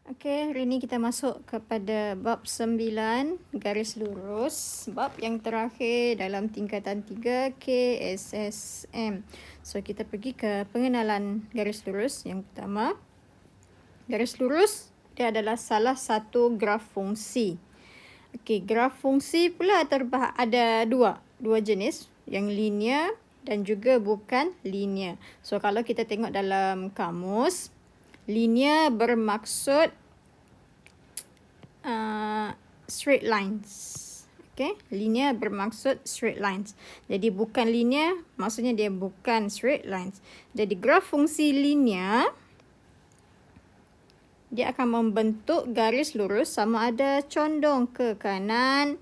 Okey, hari ini kita masuk kepada bab 9 garis lurus, bab yang terakhir dalam tingkatan 3 KSSM. So kita pergi ke pengenalan garis lurus yang pertama. Garis lurus dia adalah salah satu graf fungsi. Okey, graf fungsi pula ada dua jenis, yang linear dan juga bukan linear. So kalau kita tengok dalam kamus, linear bermaksud straight lines. Okay, linear bermaksud straight lines. Jadi bukan linear, maksudnya dia bukan straight lines. Jadi graf fungsi linear, dia akan membentuk garis lurus sama ada condong ke kanan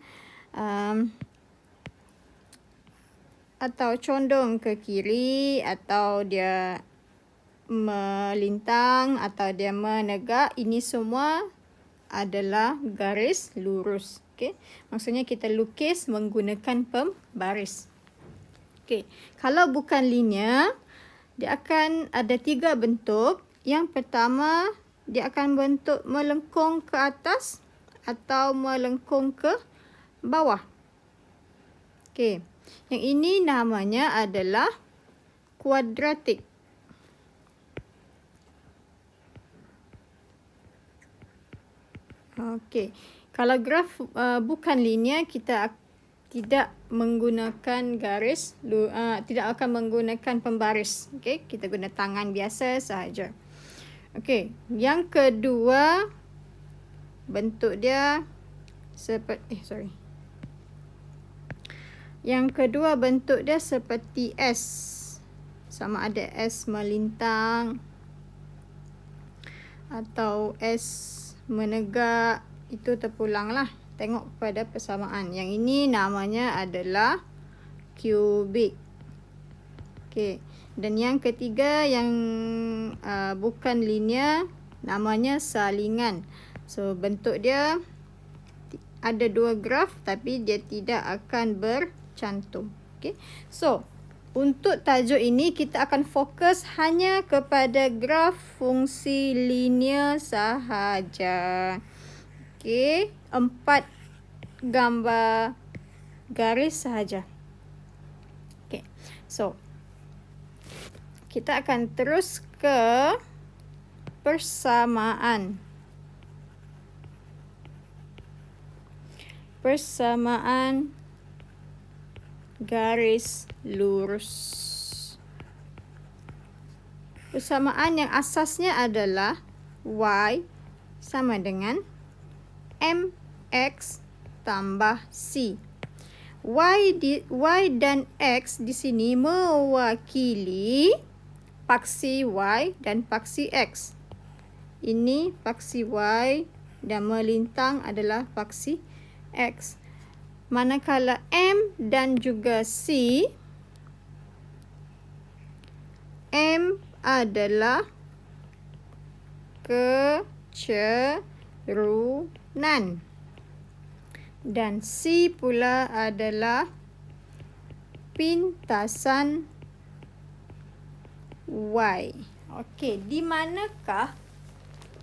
atau condong ke kiri, atau dia melintang atau dia menegak. Ini semua adalah garis lurus. Okey, maksudnya kita lukis menggunakan pembaris. Okey, kalau bukan linear, dia akan ada 3 bentuk. Yang pertama, dia akan bentuk melengkung ke atas atau melengkung ke bawah. Okey, yang ini namanya adalah kuadratik. Okey, kalau graf bukan linear, kita tidak menggunakan garis, tidak akan menggunakan pembaris. Okey, kita guna tangan biasa sahaja. Okey, yang kedua bentuk dia Yang kedua bentuk dia seperti S. Sama ada S melintang atau S menegak, itu terpulanglah. Tengok pada persamaan. Yang ini namanya adalah kubik. Okey. Dan yang ketiga yang bukan linear, namanya salingan. So bentuk dia ada 2 graf tapi dia tidak akan bercantum. Okey. So untuk tajuk ini kita akan fokus hanya kepada graf fungsi linear sahaja. Okey, 4 gambar garis sahaja. Okey. So kita akan terus ke persamaan. Persamaan garis lurus. Persamaan yang asasnya adalah Y sama dengan MX tambah C. Y dan X di sini mewakili paksi Y dan paksi X. Ini paksi Y dan melintang adalah paksi X. Manakala M dan juga C, M adalah kecerunan dan C pula adalah pintasan Y. Okey, di manakah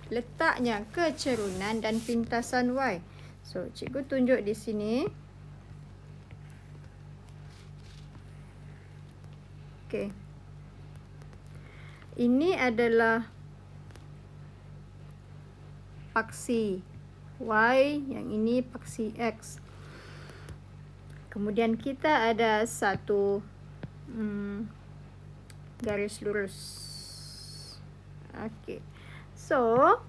letaknya kecerunan dan pintasan Y? So, cikgu tunjuk di sini. Okey. Ini adalah paksi Y, yang ini paksi X. Kemudian kita ada satu garis lurus. Okey. So,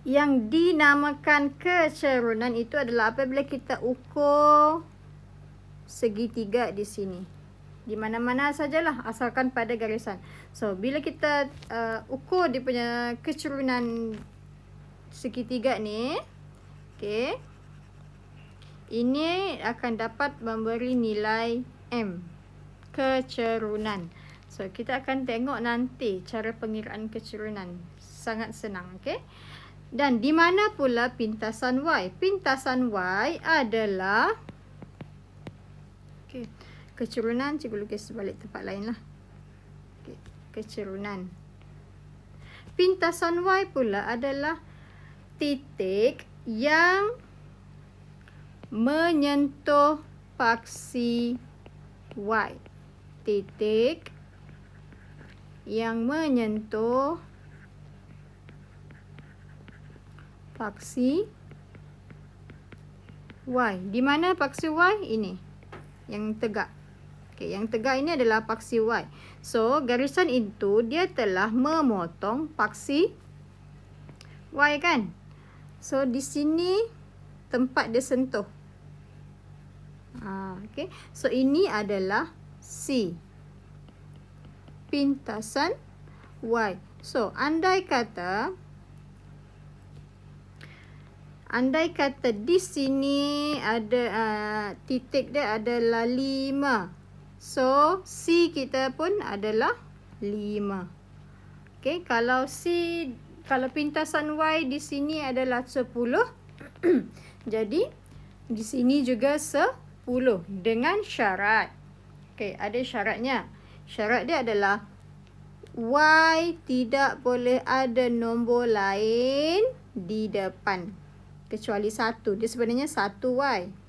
yang dinamakan kecerunan itu adalah apabila kita ukur segitiga di sini. Di mana-mana sajalah, asalkan pada garisan. So, bila kita ukur dia punya kecerunan segitiga ni, okey, ini akan dapat memberi nilai M, kecerunan. So, kita akan tengok nanti cara pengiraan kecerunan. Sangat senang, okey. Dan di mana pula pintasan Y? Pintasan Y adalah, okey, kecerunan, cikgu lukis balik tempat lain lah. Okay. Kecerunan. pintasan Y pula adalah titik yang menyentuh paksi Y. Titik yang menyentuh paksi Y. Di mana paksi Y? Ini. Yang tegak. Okey, yang tegak ini adalah paksi Y. So, garisan itu dia telah memotong paksi Y kan? So, di sini tempat dia sentuh. Okey. So, ini adalah C. Pintasan Y. So, andai kata di sini ada titik dia adalah 5. So, C kita pun adalah 5. Okey, kalau pintasan Y di sini adalah 10. Jadi, di sini juga 10 dengan syarat. Okey, ada syaratnya. Syarat dia adalah Y tidak boleh ada nombor lain di depan kecuali 1. Dia sebenarnya 1Y.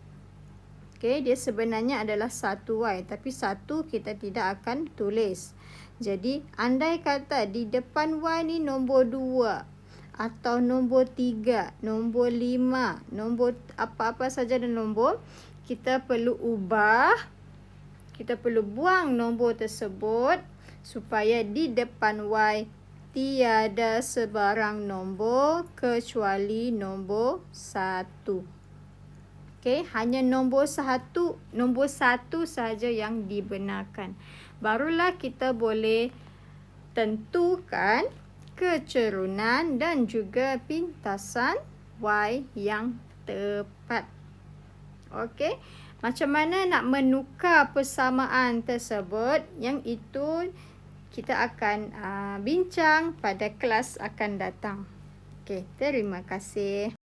Okey, dia sebenarnya adalah 1Y, tapi 1 kita tidak akan tulis. Jadi, andai kata di depan Y ni nombor 2 atau nombor 3, nombor 5, nombor apa-apa saja ada nombor, kita perlu ubah, kita perlu buang nombor tersebut supaya di depan Y tiada sebarang nombor kecuali nombor 1. Okey, hanya nombor 1 saja yang dibenarkan. Barulah kita boleh tentukan kecerunan dan juga pintasan Y yang tepat. Okey, macam mana nak menukar persamaan tersebut? Yang itu kita akan bincang pada kelas akan datang. Okey, terima kasih.